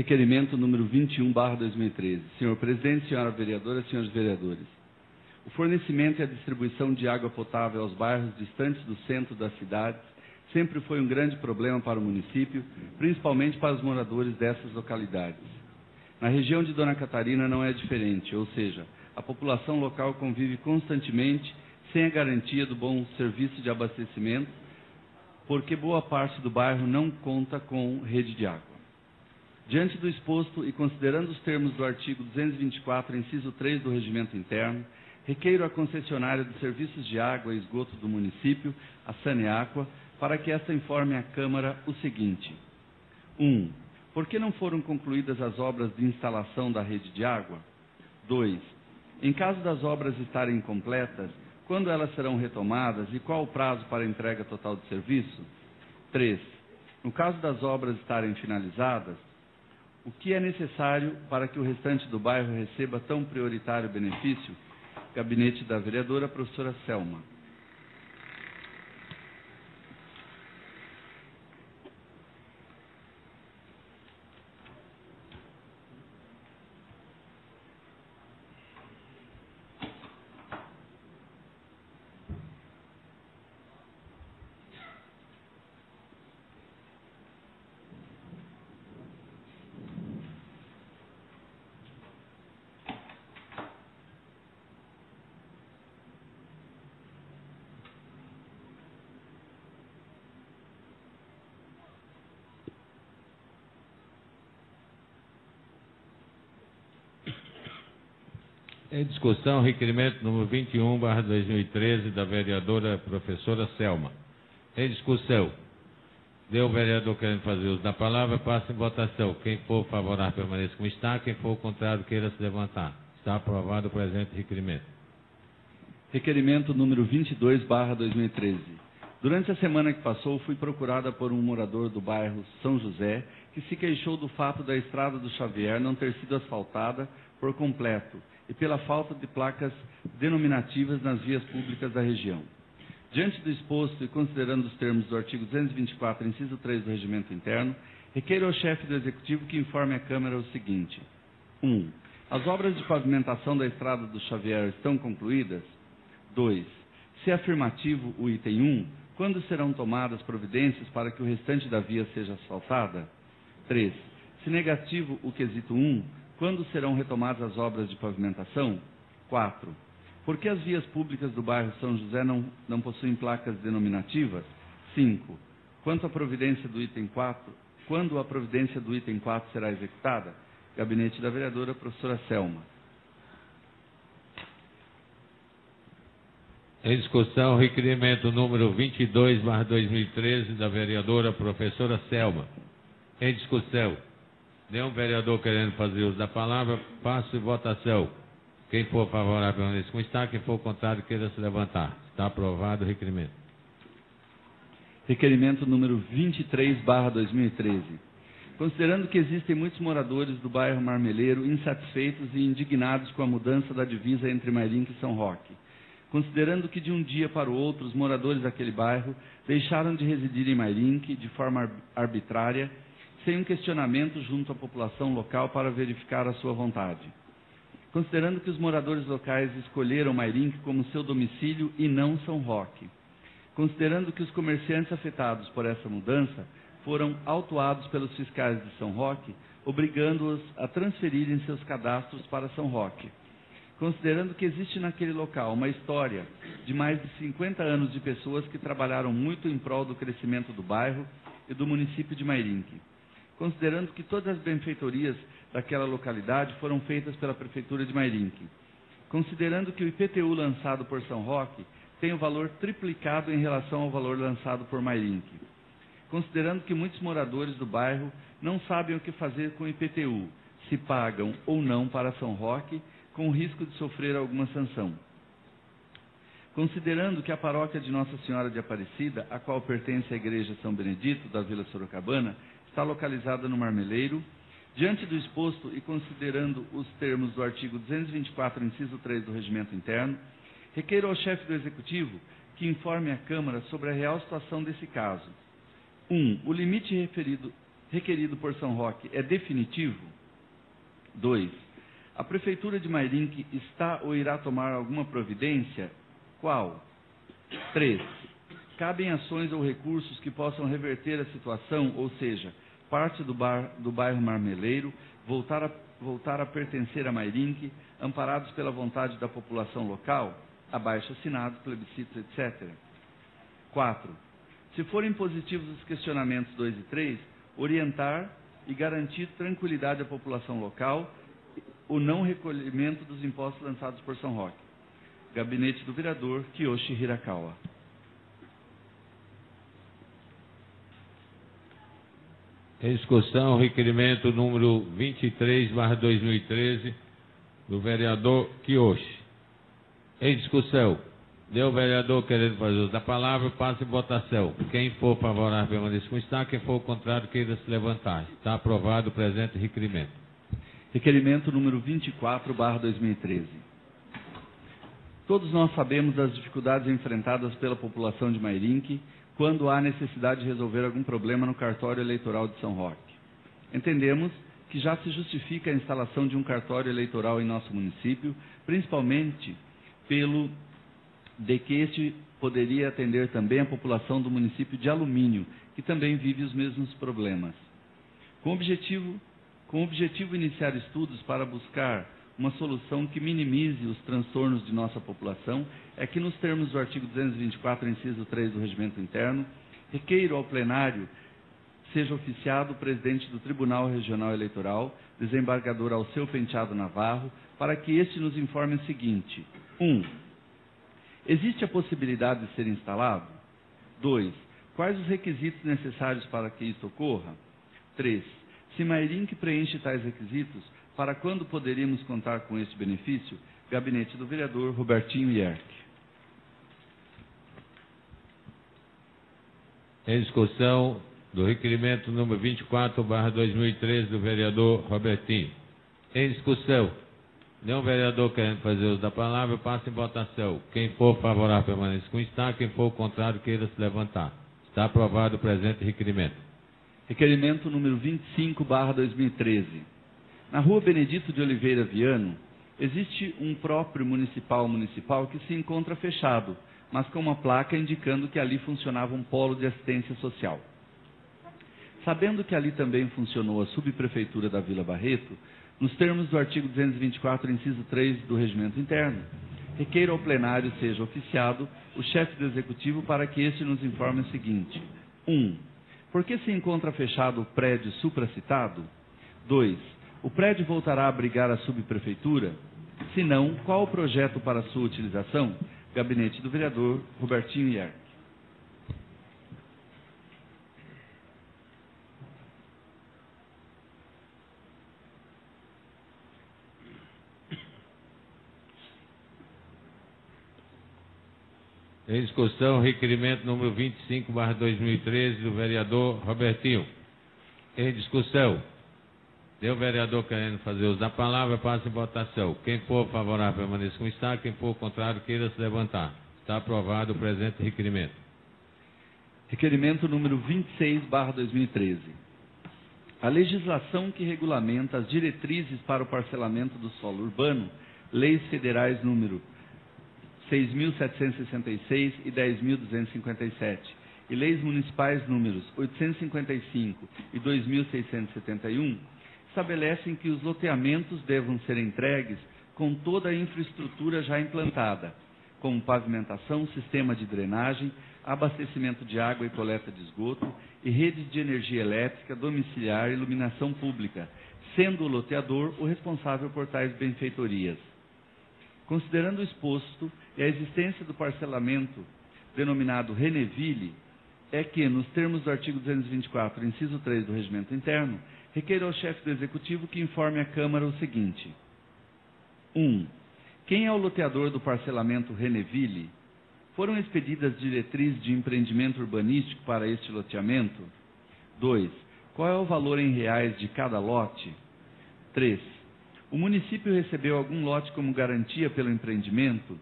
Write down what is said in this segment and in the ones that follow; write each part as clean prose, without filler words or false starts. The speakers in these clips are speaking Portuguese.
Requerimento número 21/2013. Senhor Presidente, senhora vereadora, senhores vereadores. O fornecimento e a distribuição de água potável aos bairros distantes do centro das cidades sempre foi um grande problema para o município, principalmente para os moradores dessas localidades. Na região de Dona Catarina não é diferente, ou seja, a população local convive constantemente sem a garantia do bom serviço de abastecimento, porque boa parte do bairro não conta com rede de água. Diante do exposto e considerando os termos do artigo 224, inciso 3 do Regimento Interno, requeiro à concessionária de serviços de água e esgoto do município, a Saneaqua, para que esta informe à Câmara o seguinte. 1. Por que não foram concluídas as obras de instalação da rede de água? 2. Em caso das obras estarem incompletas, quando elas serão retomadas e qual o prazo para a entrega total de serviço? 3. No caso das obras estarem finalizadas, o que é necessário para que o restante do bairro receba tão prioritário benefício? Gabinete da vereadora, professora Selma. Em discussão, requerimento número 21/2013, da vereadora professora Selma. Em discussão. Deu o vereador querendo fazer uso da palavra, passa em votação. Quem for favorável permaneça como está, quem for contrário queira se levantar. Está aprovado o presente requerimento. Requerimento número 22/2013. Durante a semana que passou, fui procurada por um morador do bairro São José, que se queixou do fato da estrada do Xavier não ter sido asfaltada por completo e pela falta de placas denominativas nas vias públicas da região. Diante do exposto e considerando os termos do artigo 224, inciso 3 do Regimento Interno, requeiro ao chefe do Executivo que informe à Câmara o seguinte. 1. As obras de pavimentação da estrada do Xavier estão concluídas? 2. Se afirmativo o item 1, quando serão tomadas providências para que o restante da via seja asfaltada? 3. Se negativo o quesito 1, quando serão retomadas as obras de pavimentação? 4. Por que as vias públicas do bairro São José não possuem placas denominativas? 5. Quando a providência do item 4 será executada? Gabinete da vereadora, professora Selma. Em discussão, requerimento número 22/2013, da vereadora professora Selma. Em discussão. Nenhum vereador querendo fazer uso da palavra, passo em votação. Quem for favorável permaneça como está, quem for contrário queira se levantar. Está aprovado o requerimento. Requerimento número 23/2013. Considerando que existem muitos moradores do bairro Marmeleiro insatisfeitos e indignados com a mudança da divisa entre Mairinque e São Roque. Considerando que de um dia para o outro os moradores daquele bairro deixaram de residir em Mairinque de forma arbitrária, sem um questionamento junto à população local para verificar a sua vontade. Considerando que os moradores locais escolheram Mairinque como seu domicílio e não São Roque. Considerando que os comerciantes afetados por essa mudança foram autuados pelos fiscais de São Roque, obrigando-os a transferirem seus cadastros para São Roque. Considerando que existe naquele local uma história de mais de 50 anos de pessoas que trabalharam muito em prol do crescimento do bairro e do município de Mairinque. Considerando que todas as benfeitorias daquela localidade foram feitas pela Prefeitura de Mairinque. Considerando que o IPTU lançado por São Roque tem o valor triplicado em relação ao valor lançado por Mairinque. Considerando que muitos moradores do bairro não sabem o que fazer com o IPTU, se pagam ou não para São Roque, com o risco de sofrer alguma sanção. Considerando que a paróquia de Nossa Senhora de Aparecida, a qual pertence à Igreja São Benedito, da Vila Sorocabana, está localizada no Marmeleiro, diante do exposto e considerando os termos do artigo 224, inciso 3 do Regimento Interno, requeiro ao chefe do Executivo que informe à Câmara sobre a real situação desse caso. 1. O limite referido requerido por São Roque é definitivo? 2. A Prefeitura de Mairinque está ou irá tomar alguma providência? Qual? 3. Cabem ações ou recursos que possam reverter a situação, ou seja, parte do bairro Marmeleiro voltar a pertencer a Mairinque, amparados pela vontade da população local, abaixo-assinados, plebiscitos, etc. 4. Se forem positivos os questionamentos 2 e 3, orientar e garantir tranquilidade à população local o não recolhimento dos impostos lançados por São Roque. Gabinete do Vereador Kiyoshi Hirakawa. Em discussão, requerimento número 23/2013, do vereador Kiyoshi. Em discussão, o vereador querendo fazer uso da palavra, passe em votação. Quem for favorável, permaneça como está. Quem for contrário, queira se levantar. Está aprovado o presente requerimento. Requerimento número 24/2013. Todos nós sabemos das dificuldades enfrentadas pela população de Mairinque quando há necessidade de resolver algum problema no cartório eleitoral de São Roque. Entendemos que já se justifica a instalação de um cartório eleitoral em nosso município, principalmente pelo de que este poderia atender também a população do município de Alumínio, que também vive os mesmos problemas. Com o objetivo iniciar estudos para buscar uma solução que minimize os transtornos de nossa população, é que nos termos do artigo 224, inciso 3 do Regimento Interno, requeiro ao plenário seja oficiado o presidente do Tribunal Regional Eleitoral, desembargador Alceu Penteado Navarro, para que este nos informe o seguinte: 1. Existe a possibilidade de ser instalado? 2. Quais os requisitos necessários para que isto ocorra? 3. Se Mairinque preenche tais requisitos, para quando poderíamos contar com este benefício? Gabinete do Vereador Robertinho Ierck. Em discussão do requerimento número 24/2013, do vereador Robertinho. Em discussão, nenhum vereador querendo fazer uso da palavra, passe em votação. Quem for favorável, permaneça como está. Quem for contrário, queira se levantar. Está aprovado o presente requerimento. Requerimento número 25/2013. Na rua Benedito de Oliveira Viano, existe um próprio municipal que se encontra fechado, mas com uma placa indicando que ali funcionava um polo de assistência social. Sabendo que ali também funcionou a subprefeitura da Vila Barreto, nos termos do artigo 224, inciso 3 do Regimento Interno, requeiro ao plenário seja oficiado o chefe do Executivo para que este nos informe o seguinte: 1. Por que se encontra fechado o prédio supracitado? 2. O prédio voltará a abrigar a subprefeitura? Se não, qual o projeto para sua utilização? Gabinete do Vereador Robertinho Ierck. Em discussão, requerimento número 25/2013, do vereador Robertinho. Em discussão, o vereador querendo fazer uso da palavra, passe em votação. Quem for favorável, permaneça como está. Quem for contrário, queira se levantar. Está aprovado o presente requerimento. Requerimento número 26/2013. A legislação que regulamenta as diretrizes para o parcelamento do solo urbano, leis federais número 6.766 e 10.257, e leis municipais números 855 e 2.671, estabelecem que os loteamentos devam ser entregues com toda a infraestrutura já implantada, como pavimentação, sistema de drenagem, abastecimento de água e coleta de esgoto e redes de energia elétrica, domiciliar e iluminação pública, sendo o loteador o responsável por tais benfeitorias. Considerando o exposto e a existência do parcelamento denominado Reneville, é que, nos termos do artigo 224, inciso 3 do Regimento Interno, requeiro ao chefe do Executivo que informe à Câmara o seguinte: 1. Quem é o loteador do parcelamento Reneville? Foram expedidas diretrizes de empreendimento urbanístico para este loteamento? 2. Qual é o valor em reais de cada lote? 3. O município recebeu algum lote como garantia pelo empreendimento?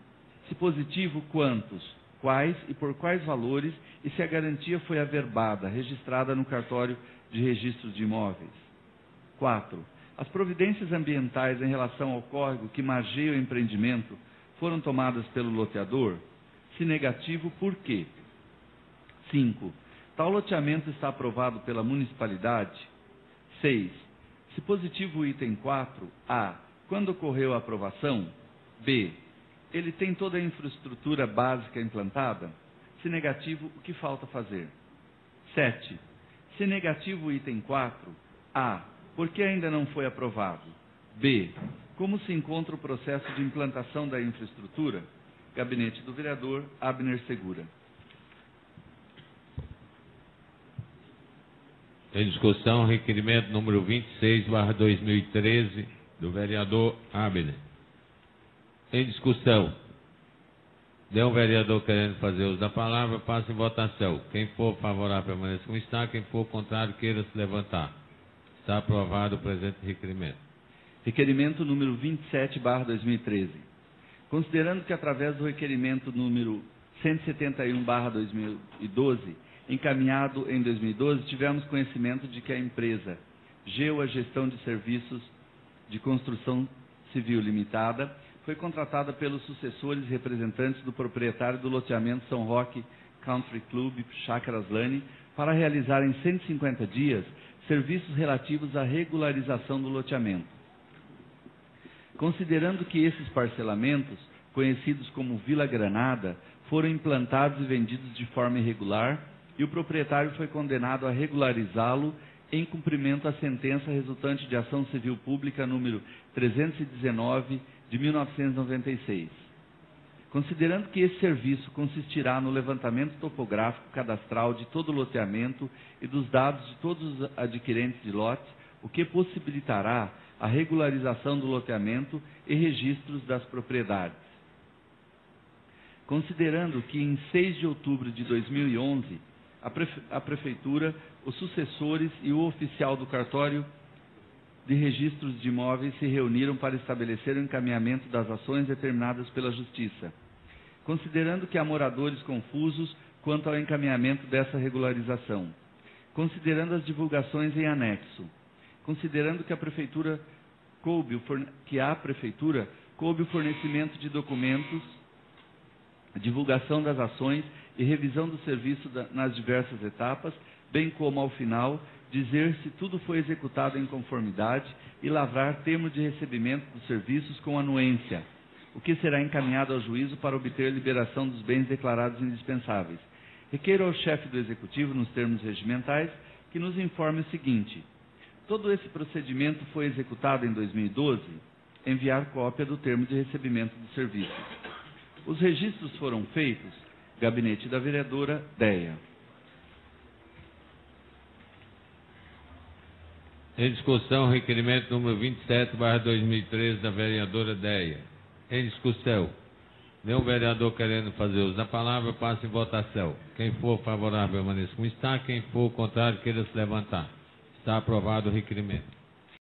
Se positivo, quantos? quais e por quais valores e se a garantia foi averbada, registrada no cartório de registros de imóveis. 4. As providências ambientais em relação ao córrego que margeia o empreendimento foram tomadas pelo loteador? Se negativo, por quê? 5. Tal loteamento está aprovado pela municipalidade? 6. Se positivo o item 4, A. Quando ocorreu a aprovação? B. Ele tem toda a infraestrutura básica implantada? Se negativo, o que falta fazer? 7. Se negativo o item 4, A. Por que ainda não foi aprovado? B. Como se encontra o processo de implantação da infraestrutura? Gabinete do Vereador Abner Segura. Em discussão, requerimento número 26/2013, do vereador Abner. Em discussão. Tem um vereador querendo fazer uso da palavra, passa em votação. Quem for favorável, permaneça como está. Quem for contrário, queira se levantar. Está aprovado o presente requerimento. Requerimento número 27/2013. Considerando que, através do requerimento número 171/2012, encaminhado em 2012, tivemos conhecimento de que a empresa GEUA Gestão de Serviços de Construção Civil Limitada foi contratada pelos sucessores e representantes do proprietário do loteamento São Roque Country Club Chácaras Lane para realizar em 150 dias serviços relativos à regularização do loteamento. Considerando que esses parcelamentos, conhecidos como Vila Granada, foram implantados e vendidos de forma irregular e o proprietário foi condenado a regularizá-lo em cumprimento à sentença resultante de ação civil pública número 319 de 1996. Considerando que esse serviço consistirá no levantamento topográfico cadastral de todo o loteamento e dos dados de todos os adquirentes de lotes, o que possibilitará a regularização do loteamento e registros das propriedades. Considerando que em 6 de outubro de 2011, a Prefeitura, os sucessores e o oficial do cartório de registros de imóveis se reuniram para estabelecer o encaminhamento das ações determinadas pela Justiça. Considerando que há moradores confusos quanto ao encaminhamento dessa regularização. Considerando as divulgações em anexo. Considerando que a Prefeitura coube o fornecimento de documentos, divulgação das ações e revisão do serviço nas diversas etapas, bem como, ao final, dizer se tudo foi executado em conformidade e lavrar termo de recebimento dos serviços com anuência, o que será encaminhado ao juízo para obter liberação dos bens declarados indispensáveis. Requeiro ao chefe do Executivo, nos termos regimentais, que nos informe o seguinte: todo esse procedimento foi executado em 2012? Enviar cópia do termo de recebimento dos serviços. Os registros foram feitos? Gabinete da Vereadora Deia. Em discussão, requerimento número 27/2013, da vereadora Deia. Em discussão. Nenhum vereador querendo fazer uso da palavra, passa em votação. Quem for favorável, permaneça como está. Quem for contrário, queira se levantar. Está aprovado o requerimento.